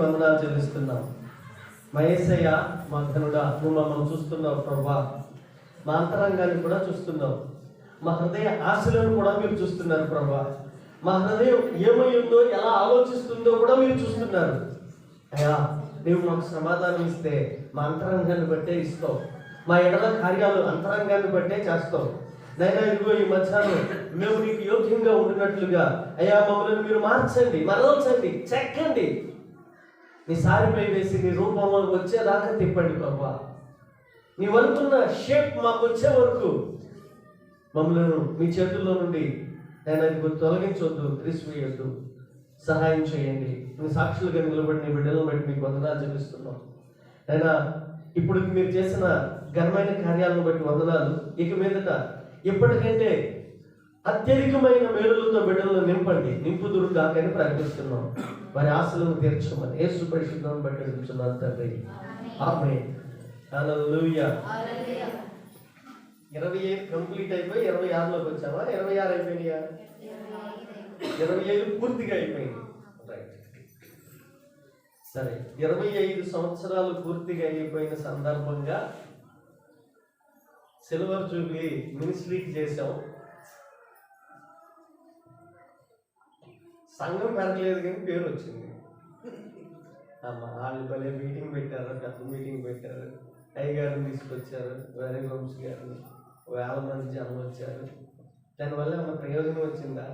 వందనాలు చెల్లిస్తున్నాం. మా యేసయ్య, మా ఘనుడా, నువ్వు మమ్మల్ని చూస్తున్నావు ప్రభా. మా అంతరంగాన్ని కూడా చూస్తున్నావు. మా హృదయ ఆశలను కూడా మీరు చూస్తున్నారు ప్రభా. మా హృదయం ఏమై ఉందో, ఎలా ఆలోచిస్తుందో కూడా మీరు చూస్తున్నారు. అయ్యా, నీవు మాకు సమాధానం ఇస్తే మా అంతరంగాన్ని బట్టే ఇస్తావు. మా ఎడల కార్యాలు అంతరంగాన్ని బట్టే చేస్తావు. నైనా ఇదిగో ఈ మధ్యాహ్నం మేము నీకు యోగ్యంగా ఉండినట్లుగా అయ్యా మమ్మల్ని మీరు మార్చండి, మరల్చండి, చెక్కండి. నీ సారిపై వేసి నీ రూపంలో వచ్చేదాకా తిప్పండి ప్రభా. నీ వరకున్న షేప్ మాకు వచ్చే వరకు మమ్మల్ని మీ చేతుల్లో నుండి నేను తొలగించొద్దు, తీసివేయొద్దు. సహాయం చేయండి. మీ సాక్షులుగా నిలబడి నీ బిడ్డలను బట్టి మీకు వందనాలు చెల్లిస్తున్నాం. అయినా ఇప్పుడు మీరు చేసిన ఘనమైన కార్యాలను బట్టి వందనాలు. ఇక మీదట ఎప్పటికంటే అత్యధికమైన మేలులతో బిడ్డలను నింపండి, నింపుదురు కాకని ప్రకటిస్తున్నాం. వారి ఆశలను తీర్చమని యేసు పరిశుద్ధం బట్టి అడుగుతున్నాను తండ్రి. ఆమేన్. హల్లెలూయా. 25 కంప్లీట్ అయిపోయి 26లోకి వచ్చామా? 26 అయిపోయినాయా? 25 పూర్తిగా అయిపోయింది. రైట్, సరే. 25 సంవత్సరాలు పూర్తిగా అయిపోయిన సందర్భంగా సిల్వర్ జూబ్లీ మినిస్ట్రీకి చేసాం. సంఘం పెరగలేదు కానీ పేరు వచ్చింది. అమ్మా, వాళ్ళు భలే మీటింగ్ పెట్టారు, పెద్ద మీటింగ్ పెట్టారు. అయ్యగారిని తీసుకొచ్చారు, వేరే వంశీ గారిని, 1000 మంది జనం వచ్చారు. దానివల్ల ఏమన్నా ప్రయోజనం వచ్చిందా?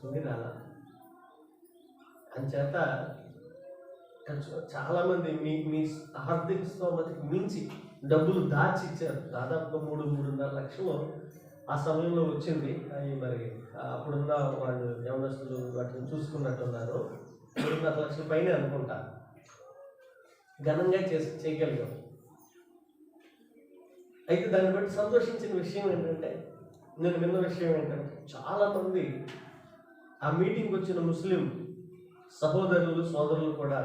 ఉంది రాలా? అంచేత చాలామంది మీ ఆర్థిక స్తోమతకి మించి డబ్బులు దాచి ఇచ్చారు. దాదాపుగా 3-3.5 లక్షలు ఆ సమయంలో వచ్చింది. అవి మరి అప్పుడున్న వాళ్ళు యవనస్తులు వాటిని చూసుకున్నట్టున్నారు. 3.5 లక్షల పైన అనుకుంటా ఘనంగా చేయగలిగాం. అయితే దాన్ని బట్టి సంతోషించిన విషయం ఏంటంటే, నేను విన్న విషయం ఏంటంటే, చాలామంది ఆ మీటింగ్కి వచ్చిన ముస్లిం సహోదరులు సోదరులు కూడా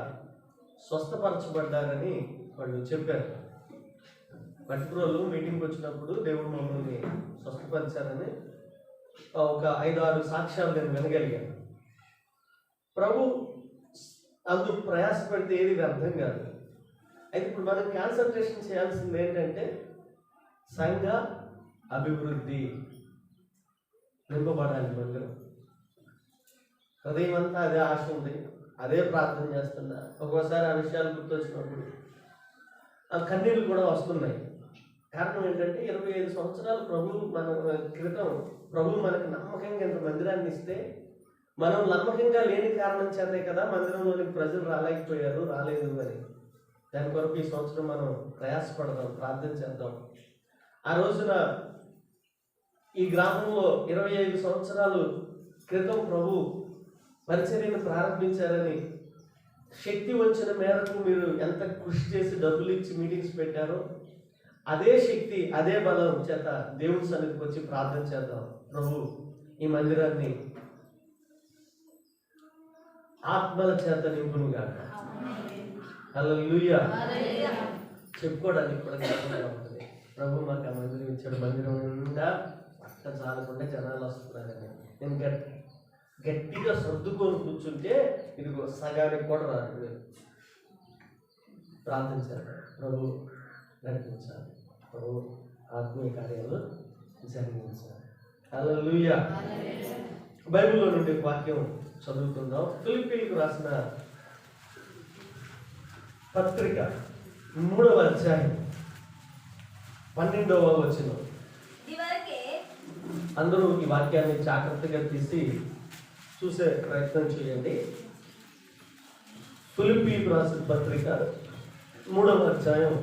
స్వస్థపరచబడ్డారని వాళ్ళు చెప్పారు. మట్టిప్రోలు మీటింగ్కి వచ్చినప్పుడు దేవుడు మమ్మల్ని స్వస్థపరిచారని ఒక 5-6 సాక్ష్యాలు నేను వినగలిగాను. ప్రభు అందుకు ప్రయాసపడితే ఏది వ్యర్థం కాదు. అయితే ఇప్పుడు మనం కాన్సన్ట్రేషన్ చేయాల్సింది ఏంటంటే, సంఘ అభివృద్ధి నింపబడాలి. మందిరం హృదయం అంతా అదే ఆశ ఉంది, అదే ప్రార్థన చేస్తున్నా. ఒక్కోసారి ఆ విషయాలు గుర్తొచ్చినప్పుడు ఆ కన్నీళ్ళు కూడా వస్తున్నాయి. కారణం ఏంటంటే 25 సంవత్సరాలు క్రితం ప్రభు మనకు నమ్మకంగా ఇంత మందిరాన్ని ఇస్తే, మనం నమ్మకంగా లేని కారణం చేతే కదా మందిరంలోని ప్రజలు రాలేదు అని. దాని కొరకు ఈ సంవత్సరం మనం ప్రయాసపడదాం, ప్రార్థన చేద్దాం. ఆ రోజున ఈ గ్రామంలో 25 సంవత్సరాలు క్రితం ప్రభు పరిచర్యను ప్రారంభించారని, శక్తి వచ్చిన మేరకు మీరు ఎంత కృషి చేసి డబ్బులు ఇచ్చి మీటింగ్స్ పెట్టారో, అదే శక్తి అదే బలం చేత దేవుని సన్నిధికి వచ్చి ప్రార్థన చేద్దాం. ప్రభు ఈ మందిరాన్ని ఆత్మల చేత నింపునుగాక. హల్లెలూయా. చెప్పుకోవడానికి కూడా గర్వంగా ఉంటుంది. ప్రభు మాకు ఆ మందిరం ఇచ్చాడు, మందిరం నిండా పట్ట చాలకుండా జనాలు వస్తున్నారని. నేను గట్టిగా సర్దుకొని కూర్చుంటే ఇదిగో సగానికి కూడా రాదు. ప్రార్థించారు, ప్రభు నడిపించాలి, ప్రభు ఆత్మీయ కార్యాలు జరిగించాలి. హల్లెలూయా. బైబిల్లో నుండి వాక్యం చదువుకుందాం. ఫిలిప్పీలకు రాసిన పత్రిక 3వ అధ్యాయం 12వ వచనం. అందరూ ఈ వాక్యాన్ని జాగ్రత్తగా తీసి చూసే ప్రయత్నం చేయండి. ఫిలిప్పీలకు రాసిన పత్రిక 3వ అధ్యాయం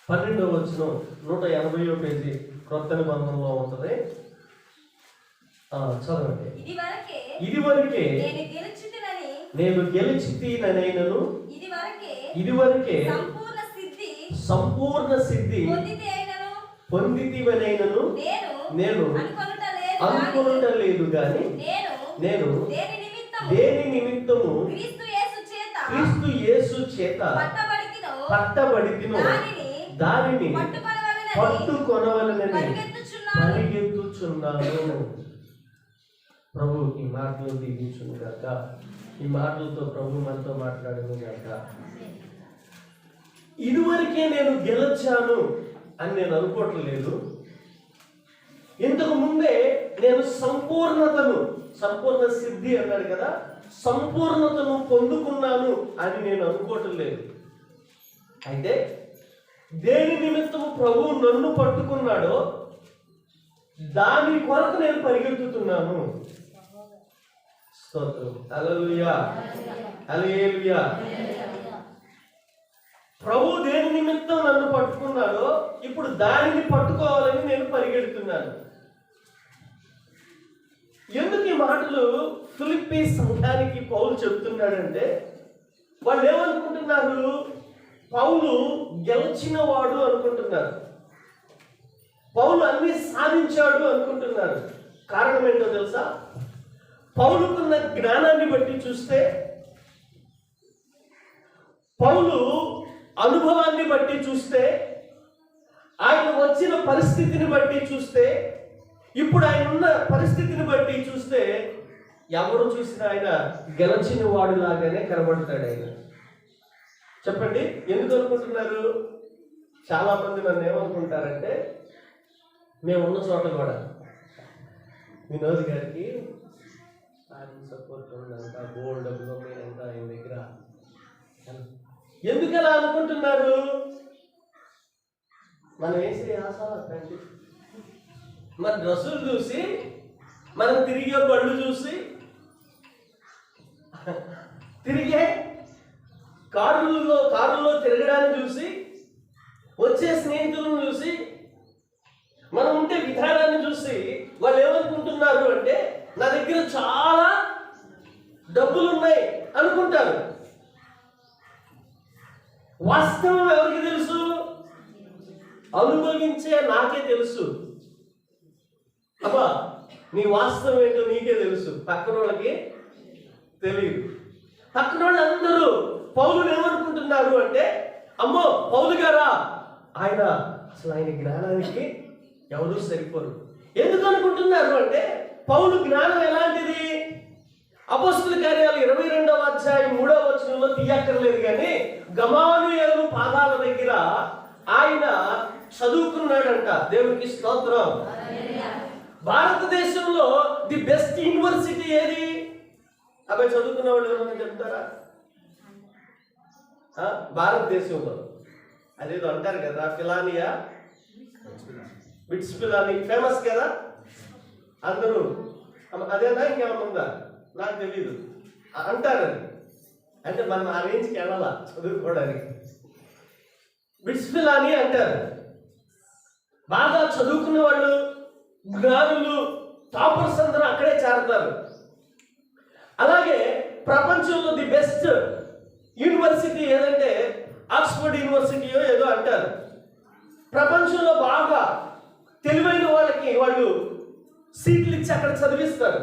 12వ వచనం 180వ పేజీ క్రొత్త నిబంధనలో ఉంటుంది. చదవండి. ఇదివరకే నేను గెలిచితినైనను ఇదివరకే సంపూర్ణ సిద్ధి పొందితివనైనను నేను అనుకొనుటలేదు గాని నేను దేని నిమిత్తము క్రీస్తు యేసు చేత పట్టబడితినో దానిని పట్టుకొనవలెనని పరిగెత్తుచున్నాను. ప్రభు ఈ మాటలు దీవించును గాక. ఈ మాటలతో ప్రభు మనతో మాట్లాడును గాక. ఇదివరకే నేను గెలిచాను అని నేను అనుకోవటం లేదు. ఇంతకు ముందే నేను సంపూర్ణ సిద్ధి అన్నాడు కదా, సంపూర్ణతను పొందుకున్నాను అని నేను అనుకోవటం లేదు. అయితే దేని నిమిత్తము ప్రభువు నన్ను పట్టుకున్నాడో దాని కొరకు నేను పరిగెత్తుతున్నాను. స్తోత్రం. హల్లెలూయా, హల్లెలూయా. ప్రభు దేని నిమిత్తం నన్ను పట్టుకున్నాడో ఇప్పుడు దానిని పట్టుకోవాలని నేను పరిగెడుతున్నాను. ఎందుకు ఈ మాటలు ఫిలిప్పీ సంఘానికి పౌలు చెప్తున్నాడంటే, వాళ్ళు ఏమనుకుంటున్నారు? పౌలు గెలిచిన వాడు అనుకుంటున్నారు, పౌలు అన్ని సాధించాడు అనుకుంటున్నారు. కారణం ఏంటో తెలుసా? పౌలుకున్న జ్ఞానాన్ని బట్టి చూస్తే, పౌలు అనుభవాన్ని బట్టి చూస్తే, ఆయన వచ్చిన పరిస్థితిని బట్టి చూస్తే, ఇప్పుడు ఆయన ఉన్న పరిస్థితిని బట్టి చూస్తే, ఎవరు చూసినా ఆయన గెలిచిన వాడు లాగానే కనబడతాడు ఆయన. చెప్పండి, ఎందుకు అనుకుంటున్నారు? చాలా మంది నన్ను ఏమనుకుంటారంటే, మేమున్న చోట కూడా వినోద్ గారికి సపోర్ట్ ఉందంట, గోల్డ్ ఎంత ఆయన దగ్గర. ఎందుకు అలా అనుకుంటున్నారు? మనం వేసే ఆశ అండి, మన డ్రెస్సులు చూసి, మనం తిరిగే బళ్ళు చూసి, తిరిగే కారుల్లో తిరగడాన్ని చూసి, వచ్చే స్నేహితులను చూసి, మనం ఉంటే విధానాన్ని చూసి వాళ్ళు ఏమనుకుంటున్నారు అంటే, నా దగ్గర చాలా డబ్బులు ఉన్నాయి అనుకుంటారు. వాస్తవం ఎవరికి తెలుసు? అనుభవించే నాకే తెలుసు. అబ్బా, నీ వాస్తవం ఏంటో నీకే తెలుసు, పక్కన వాళ్ళకి తెలియదు. పక్కన వాళ్ళు అందరూ పౌలుని ఏమనుకుంటున్నారు అంటే, అమ్మో పౌలు గారా, అసలు ఆయన జ్ఞానానికి ఎవరూ సరిపోరు. ఎందుకు అనుకుంటున్నారు అంటే, పౌలు జ్ఞానం ఎలాంటిది? అపోస్తలుల కార్యాలు 22వ అధ్యాయం 3వ వచనంలో తీయక్కర్లేదు కానీ, గమాలియేలు పాదాల దగ్గర ఆయన చదువుకున్నాడంట. దేవునికి స్తోత్రం. భారతదేశంలో ది బెస్ట్ యూనివర్సిటీ ఏది? అబ్బాయి చదువుకున్న వాళ్ళు ఎవరైనా చెప్తారా? భారతదేశంలో అదేదో అంటారు కదా, ఫిలానియా, బిట్స్ పిలాని ఫేమస్ కదా అందరూ. అదేనా ఇంకేమన్నా ఉందా నాకు తెలీదు అంటారు. అంటే మనం ఆ రేంజ్కి వెళ్ళాలా చదువుకోవడానికి. బిట్స్ పిలాని అంటారు. బాగా చదువుకున్న వాళ్ళు, జ్ఞానులు, టాపర్స్ అందరూ అక్కడే చేరతారు. అలాగే ప్రపంచంలో ది బెస్ట్ యూనివర్సిటీ ఏదంటే ఆక్స్ఫర్డ్ యూనివర్సిటీయో ఏదో అంటారు. ప్రపంచంలో బాగా తెలివైన వాళ్ళకి వాళ్ళు సీట్లు ఇచ్చి అక్కడ చదివిస్తారు.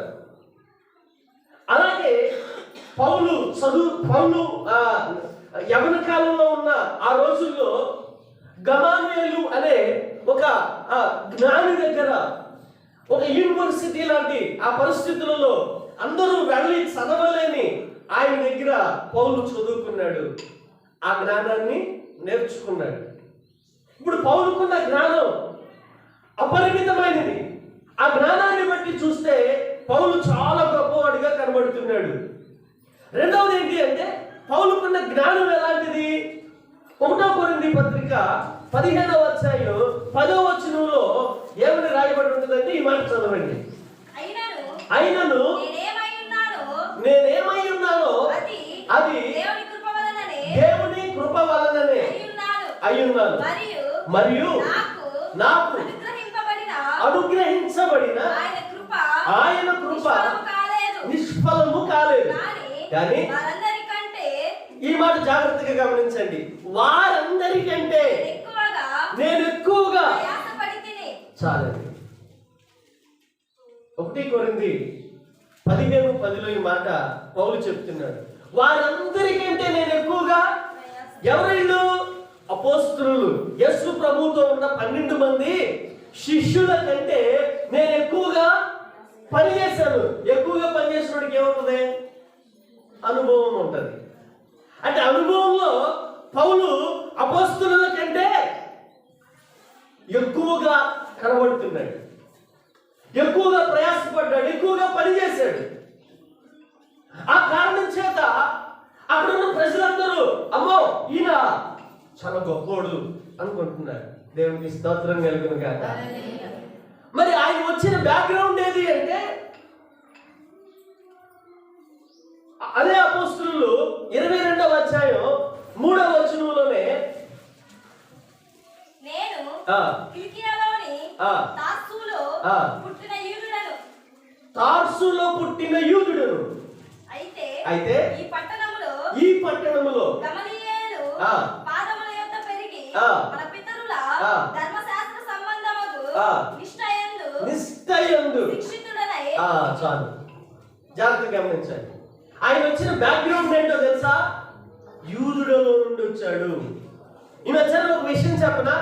అలాగే పౌలు యవన కాలంలో ఉన్న ఆ రోజుల్లో గమాలియేలు అనే ఒక జ్ఞాని దగ్గర, ఒక యూనివర్సిటీ లాంటి ఆ పరిస్థితులలో అందరూ వెళ్ళి చదవలేని ఆయన దగ్గర పౌలు చదువుకున్నాడు, ఆ జ్ఞానాన్ని నేర్చుకున్నాడు. ఇప్పుడు పౌలుకున్న జ్ఞానం అపరిమితమైనది. ఆ జ్ఞానాన్ని బట్టి చూస్తే పౌలు చాలా గొప్పవాడిగా కనబడుతున్నాడు. రెండవది ఏంటి అంటే, పౌలుకున్న జ్ఞానం ఎలాంటిది? 1 కొరింథీ పత్రిక 15వ అధ్యాయం 10వ వచనంలో ఏమని రాయబడి ఉంటుందంటే, ఈ మాట చదవండి. అయినను నేనేమై ఉన్నానో అది దేవుని కృప వలననే అయ్యున్నాను, మరియు నాకు అనుగ్రహించబడిన ఆయన కృప నిష్ఫలము కాలేదు. కానీ ఈ మాట జాగ్రత్తగా గమనించండి, వారందరికంటే నేను ఎక్కువగా చాలండి. 1 కొరింథీ 15:10లో ఈ మాట పౌలు చెప్తున్నాడు. వారందరికంటే నేను ఎక్కువగా. ఎవరిళ్ళు? అపోస్తలులు, యేసు ప్రభువుతో ఉన్న 12 మంది శిష్యుల కంటే నేను ఎక్కువగా పని చేశాను. ఎక్కువగా పని చేసినోడికి ఏముంటుంది? అనుభవం ఉంటుంది. అంటే అనుభవంలో పౌలు అపోస్తలుల కంటే ఎక్కువగా కనబడుతున్నాడు, ఎక్కువగా ప్రయాసపడ్డాడు, ఎక్కువగా పనిచేశాడు. ఆ కారణం చేత అక్కడున్న ప్రజలందరూ అమ్మో ఈయన చాలా గొప్పోడు అనుకుంటున్నారు. దేవునికి స్తోత్రం కలుగును గాక. మరి ఆయన వచ్చిన బ్యాక్గ్రౌండ్ ఏది అంటే, అదే అపోస్తలులు 22వ అధ్యాయం 3వ వచనంలోనే నేను కిలికియాలోని తార్సులో పుట్టిన యూదుడను. అయితే ఈ పట్టణములో గమలీయేలు పాదముల యొద్ద పెరిగి మన పితరుల ధర్మశాస్త్ర సంబంధముగు నిష్ఠయందు శిక్షితుడనై. చాలు, జాగ్రత్తగా గమనించండి. ఆయన వచ్చిన బ్యాక్గ్రౌండ్ ఏంటో తెలుసా? యూదులలో నుండి వచ్చాడు. ఈ మధ్యన ఒక విషయం చెప్పనా?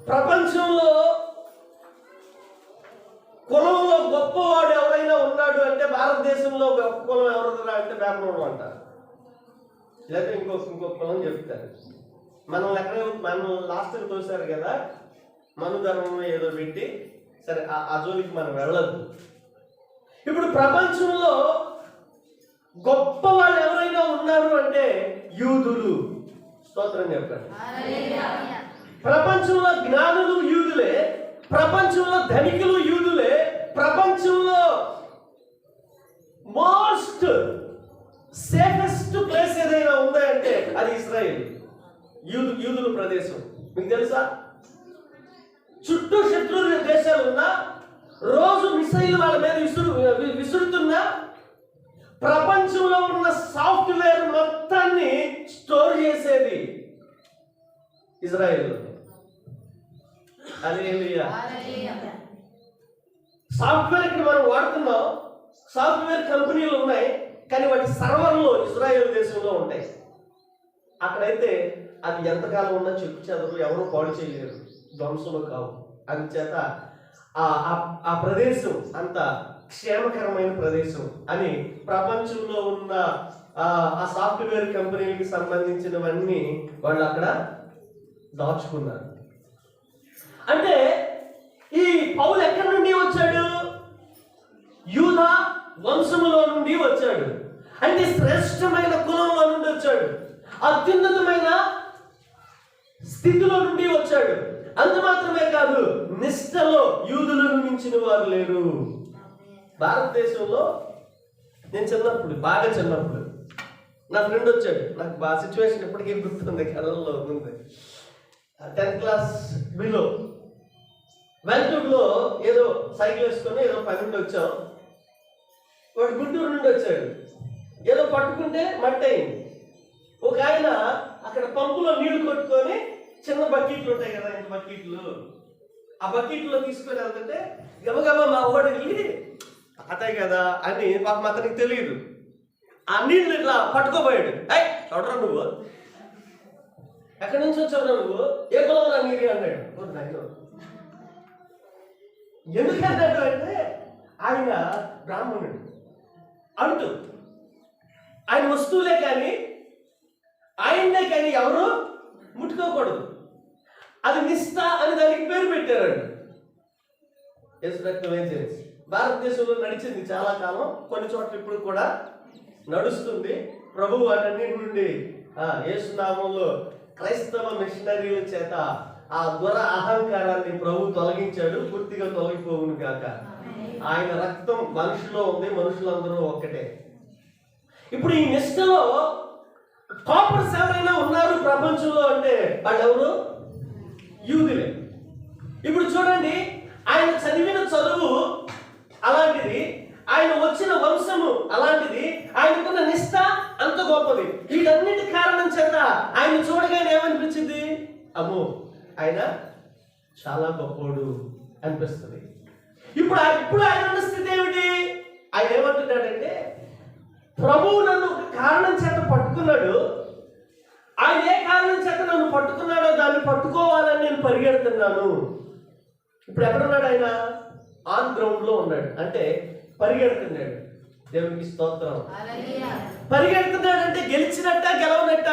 ప్రపంచంలో కులంలో గొప్పవాడు ఎవరైనా ఉన్నాడు అంటే, భారతదేశంలో గొప్ప కులం ఎవరున్నారా అంటే బ్రాహ్మణుడు అంటారు, లేదా ఇంకో కులం చెప్తారు. మనం లాస్ట్ తోసారు కదా, మనుధర్మం ఏదో పెట్టి, సరే ఆ జోలికి మనం వెళ్ళద్దు. ఇప్పుడు ప్రపంచంలో గొప్ప వాళ్ళు ఎవరైనా ఉన్నారు అంటే యూదులు. స్తోత్రం చెప్పండి. ప్రపంచంలో జ్ఞానులు యూదులే, ప్రపంచంలో ధనికులు యూదులే, ప్రపంచంలో మోస్ట్ సేఫెస్ట్ ప్లేస్ ఏదైనా ఉందా అంటే అది ఇజ్రాయెల్, యూదుల ప్రదేశం. మీకు తెలుసా? చుట్టూ శత్రు దేశాలు ఉన్నా, రోజు మిసైల్ వాళ్ళ మీద విసురుతున్నా, ప్రపంచంలో ఉన్న సాఫ్ట్వేర్ మొత్తాన్ని స్టోర్ చేసేది ఇజ్రాయెల్. హల్లెలూయా. సాఫ్ట్వేర్ ఇక్కడ మనం వాడుతున్నాం, సాఫ్ట్వేర్ కంపెనీలు ఉన్నాయి, కానీ వాటి సర్వర్లు ఇజ్రాయెల్ దేశంలో ఉంటాయి. అక్కడైతే అది ఎంతకాలం ఉన్నా చెప్పు చెదరు, ఎవరు పాడు చేయలేరు, ధ్వంసము కావు. అందుచేత ఆ ప్రదేశం అంత క్షేమకరమైన ప్రదేశం అని ప్రపంచంలో ఉన్న ఆ సాఫ్ట్వేర్ కంపెనీలకు సంబంధించినవన్నీ వాళ్ళు అక్కడ దాచుకున్నారు. అంటే ఈ పౌలు ఎక్కడి నుండి వచ్చాడు? యూదా వంశములో నుండి వచ్చాడు. అంటే శ్రేష్టమైన కులంలో నుండి వచ్చాడు, అత్యున్నతమైన స్థితిలో నుండి వచ్చాడు. అంత మాత్రమే కాదు, నిష్ఠలో యూదులను మించిన వారు లేరు. భారతదేశంలో నేను బాగా చిన్నప్పుడు నా ఫ్రెండ్ వచ్చాడు. నాకు బాగా సిచ్యువేషన్ ఇప్పటికీ గుర్తుంది, కళ్ళల్లో ఉంది. 10th క్లాస్ బిలో వెల్టూరులో ఏదో సైకిల్ వేసుకొని ఏదో పని నుండి వచ్చాం. వాడు గుంటూరు నుండి వచ్చాడు. ఏదో పట్టుకుంటే మట్టి అయింది. ఒక ఆయన అక్కడ పంపులో నీళ్లు కొట్టుకొని, చిన్న బకెట్లు ఉంటాయి కదా, ఇంత బకెట్లు, ఆ బకెట్లో తీసుకొని వెళ్తుంటే గబగబా మా వాడు వెళ్ళి అతాయి కదా అని పాపం అతనికి తెలియదు, ఆ నీళ్ళు ఇట్లా పట్టుకోపోయాడు. చూడరా నువ్వు ఎక్కడి నుంచి వచ్చావు, నువ్వు ఏ కులంలో నీరు అన్నాడు. ఎందుకన్నాడు అంటే ఆయన బ్రాహ్మణుడు అంటూ, ఆయన వస్తువులే కానీ ఆయన్నే కానీ ఎవరు ముట్టుకోకూడదు, అది నిష్ఠ అని దానికి పేరు పెట్టారండి. యేసు రక్తమే చేసి భారతదేశంలో నడిచింది చాలా కాలం, కొన్ని చోట్ల ఇప్పుడు కూడా నడుస్తుంది. ప్రభువు వాటన్నిటి నుండి యేసు నామంలో క్రైస్తవ మిషనరీల చేత ఆ దుర అహంకారాన్ని ప్రభు తొలగించాడు, పూర్తిగా తొలగిపోవును గాక. ఆయన రక్తం మనుషులో ఉంది, మనుషులందరూ ఒక్కటే. ఇప్పుడు ఈ నిష్ఠలో టాపర్స్ ఎవరైనా ఉన్నారు ప్రపంచంలో అంటే వాళ్ళు ఎవరు? యూదులే. ఇప్పుడు చూడండి, ఆయన చదివిన చదువు అలాంటిది, ఆయన వచ్చిన వంశము అలాంటిది, ఆయనకున్న నిష్ఠ అంత గొప్పది. వీటన్నిటి కారణం చేత ఆయన చూడగానే ఏమనిపించింది? అమ్మో, ఆయన చాలా గొప్పోడు అనిపిస్తుంది. ఇప్పుడు ఆయన ఉన్న స్థితి ఏమిటి? ఆయన ఏమంటున్నాడంటే, ప్రభువు నన్ను ఒక కారణం చేత పట్టుకున్నాడు, ఆయన ఏ కారణం చేత నన్ను పట్టుకున్నాడో దాన్ని పట్టుకోవాలని నేను పరిగెడుతున్నాను. ఇప్పుడు ఎక్కడున్నాడు ఆయన? ఆన్ గ్రౌండ్ లో ఉన్నాడు. అంటే పరిగెడుతున్నాడు. దేవునికి స్తోత్రం. పరిగెడుతున్నాడంటే గెలిచినట్ట గెలవనట్ట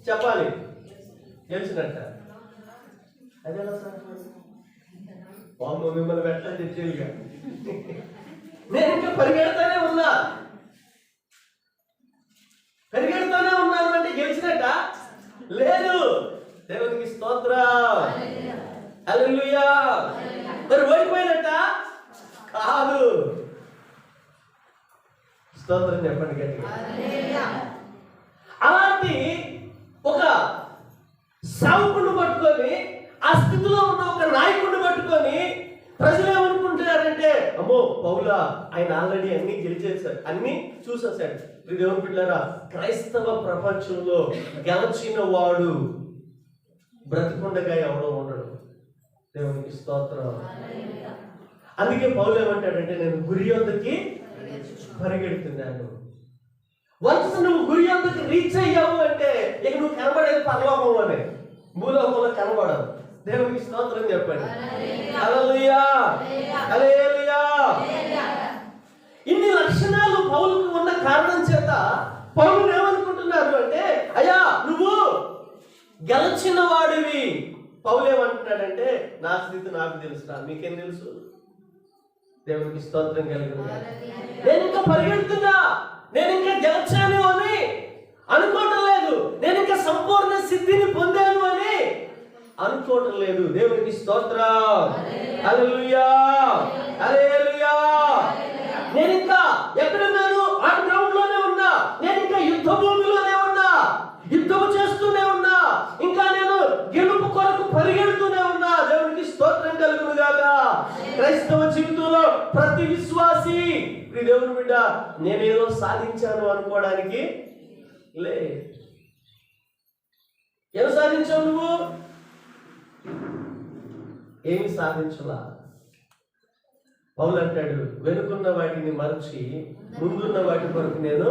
చెప్పాలి. గెలిచినట్ట. అదే బాబు మిమ్మల్ని పెట్టాలి తెచ్చేదిగా. నేను ఇంకా పరిగెడతానే ఉన్నా. పరిగెడతానే ఉన్నాను అంటే గెలిచినట్ట లేదు. దేవునికి స్తోత్రం. హల్లెలూయా. మరి ఓడిపోయినట్ట కాదు. స్తోత్రం చెప్పండి గట్టిగా. అలాంటి ఒక సేవకుడిని పట్టుకొని, ఆ స్థితిలో ఉన్న ఒక నాయకుడిని పట్టుకొని ప్రజలు ఏమనుకుంటున్నారంటే, అమ్మో పౌలా ఆయన ఆల్రెడీ అన్ని గెలిచేశాడు, అన్ని చూసేశాడు. దేవుని బిడ్డలారా, క్రైస్తవ ప్రపంచంలో గెలిచిన వాడు బ్రతికుండగా ఎవడో ఉండడు. దేవునికి స్తోత్రం. అందుకే పౌలు ఏమంటాడంటే, నేను గురి వద్దకి పరిగెడుతున్నాను. వన్స్ నువ్వు గురి వద్దకి రీచ్ అయ్యావు అంటే ఇక నువ్వు కనబడేది పరలోకంలోనే, భూలోకంలో కనబడదు. దేవునికి స్తోత్రం చెప్పండి. హల్లెలూయా, హల్లెలూయా. ఇన్ని లక్షణాలు పౌలుకు ఉన్న కారణం చేత పౌలు ఏమనుకుంటున్నారు అంటే, అయ్యా నువ్వు గెలిచిన వాడివి. పౌలు ఏమంటున్నాడంటే, నా స్థితి నాకు తెలుసురా, మీకేం తెలుసు? దేవునికి స్తోత్రం కలిగింది. నేను ఇంకా పరిగెడుతున్నా, నేను ఇంకా గెలిచాను అని అనుకోవటం లేదు. నేను ఇంకా సంపూర్ణ సిద్ధిని పొందాను అని అనుకోవటం లేదు. దేవునికి స్తోత్రం. హల్లెలూయా, హల్లెలూయా. నేను ఇంకా ఎక్కడున్నాను? ఆ గ్రౌండ్ లోనే ఉన్నా. నేను ఇంకా యుద్ధ భూమిలోనే ఉన్నా, యుద్ధము చేస్తూనే ఉన్నా. ఇంకా నేను గెలుపు కొరకు పరిగెడుతూనే ఉన్నా. దేవునికి స్తోత్రం కలుగును గాక. క్రైస్తవ జీవితంలో ప్రతి విశ్వాసి, దేవుని బిడ్డ, నేనేదో సాధించాను అనుకోవడానికి లే. ఏం సాధించావు నువ్వు? ఏమి సాధించలా. పౌలు అంటాడు, వెనుకున్న వాటిని మరచి ముందున్న వాటి కొరకు నేను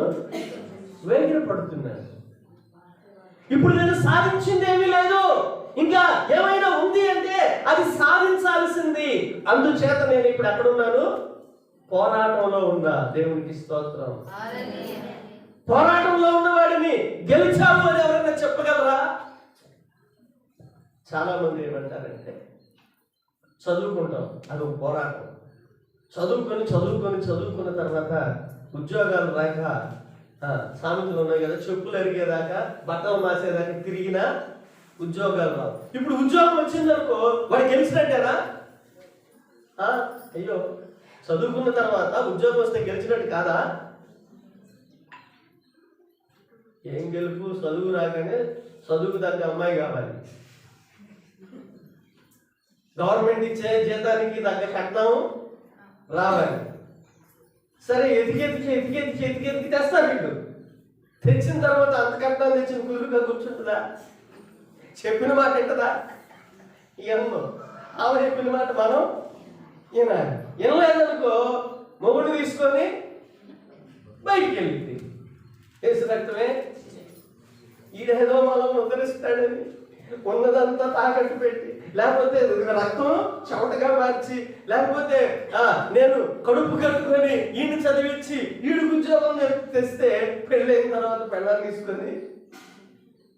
వేగిర పడుతున్నాను. ఇప్పుడు నేను సాధించింది ఏమీ లేదు. ఇంకా ఏమైనా ఉంది అంటే అది సాధించాల్సింది. అందుచేత నేను ఇప్పుడు ఎక్కడున్నాను? పోరాటంలో ఉన్నా. దేవునికి స్తోత్రం. పోరాటంలో ఉన్న వాడిని గెలిచావు అని ఎవరైనా చెప్పగలరా? చాలా మంది ఏమంటారంటే, చదువుకుంటాం, అది ఒక పోరాటం. చదువుకున్న తర్వాత ఉద్యోగాలు రాక, సామెతలు ఉన్నాయి కదా, చెప్పులు అరిగేదాకా బట్టలు మాసేదాకా తిరిగినా ఉద్యోగాలు రావు. ఇప్పుడు ఉద్యోగం వచ్చిందనుకో వాడు గెలిచినట్టేనా? అయ్యో, చదువుకున్న తర్వాత ఉద్యోగం వస్తే గెలిచినట్టు కాదా? ఏం గెలుపు? చదువు రాగానే చదువుకు తగ్గ అమ్మాయి కావాలి, గవర్నమెంట్ ఇచ్చే జీతానికి తగ్గ కట్నం రావాలి. సరే, ఎతికి తెస్తారు వీళ్ళు. తెచ్చిన తర్వాత అంత కట్నం తెచ్చిన కుదురుగా కూర్చుంటుందా? చెప్పిన మాట వింటదా? ఏమో, ఆమె చెప్పిన మాట మనం వినలేదనుకో, మొగుడు తీసుకొని బయటికి వెళ్ళింది. వేసి రక్తమే ఈడేదో మనం ఉద్ధరిస్తాడని ఉన్నదంతా తాకట్టు పెట్టి, లేకపోతే రక్తం చెమటగా మార్చి, లేకపోతే నేను కడుపు కట్టుకొని ఈయన చదివించి ఈడుకు ఉద్యోగం తెస్తే పెళ్ళైన తర్వాత పెళ్ళాన్ని తీసుకొని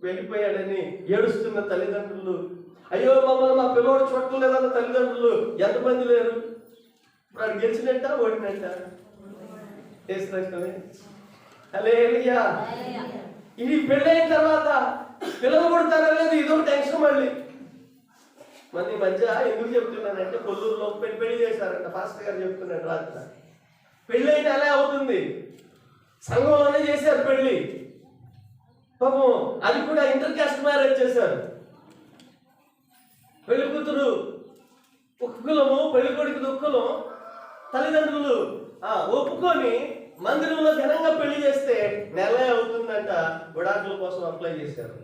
వెళ్ళిపోయాడని ఏడుస్తున్న తల్లిదండ్రులు, అయ్యో మమ్మల్ని మా పిల్లోడు చూడలేదన్న తల్లిదండ్రులు ఎంతమంది లేరు? ఇప్పుడు అది గెలిచినట్ట ఓడినట్ట? వేసి రక్తమే. హల్లెలూయా. ఇది పెళ్ళైన తర్వాత పిల్లలు కొడతారా లేదు, ఇదొక టెన్షన్. మళ్ళీ మధ్య ఎందుకు చెప్తున్నానంటే, కొల్లూరులో పెళ్లి చేశారంట. పాస్టర్ గారు చెప్తున్నాడు రాత్రి. పెళ్ళి అయితే అలా అవుతుంది, సంఘంలోనే చేశారు పెళ్లి. పాపం అది కూడా ఇంటర్ కాస్ట్ మ్యారేజ్ చేశారు. పెళ్లి కూతురు ఒక కులము, పెళ్లి కొడుకు దుఃఖలం. తల్లిదండ్రులు ఒప్పుకొని మందిరంలో ఘనంగా పెళ్లి చేస్తే నెలే అవుతుందంట. విడాకుల కోసం అప్లై చేశారు.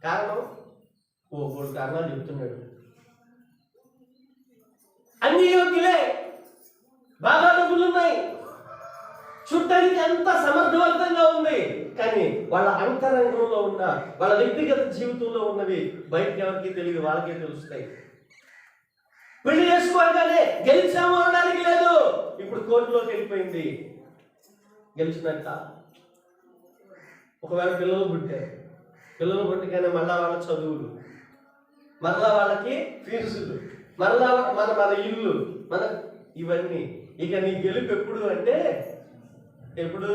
కారణం మూడు కారణాలు చెప్తున్నాడు. అన్ని యోగ్యులే, బాగా డబ్బులున్నాయి, చూడటానికి అంత సమర్థవంతంగా ఉంది, కానీ వాళ్ళ అంతరంగంలో ఉన్న, వాళ్ళ వ్యక్తిగత జీవితంలో ఉన్నవి బయటకి ఎవరికి తెలియదు, వాళ్ళకే తెలుస్తాయి. పెళ్లి చేసుకోగానే గెలిచాము అనడానికి లేదు. ఇప్పుడు కోర్టులోకి వెళ్ళిపోయింది, గెలిచినట్ట. ఒకవేళ పిల్లలు పుట్టారు, పిల్లలు పుట్టగానే మళ్ళా వాళ్ళ చదువులు, మరలా వాళ్ళకి ఫీజులు, మరలా మన ఇల్లు, మన ఇవన్నీ. ఇక నీ గెలుపు ఎప్పుడు అంటే ఎప్పుడు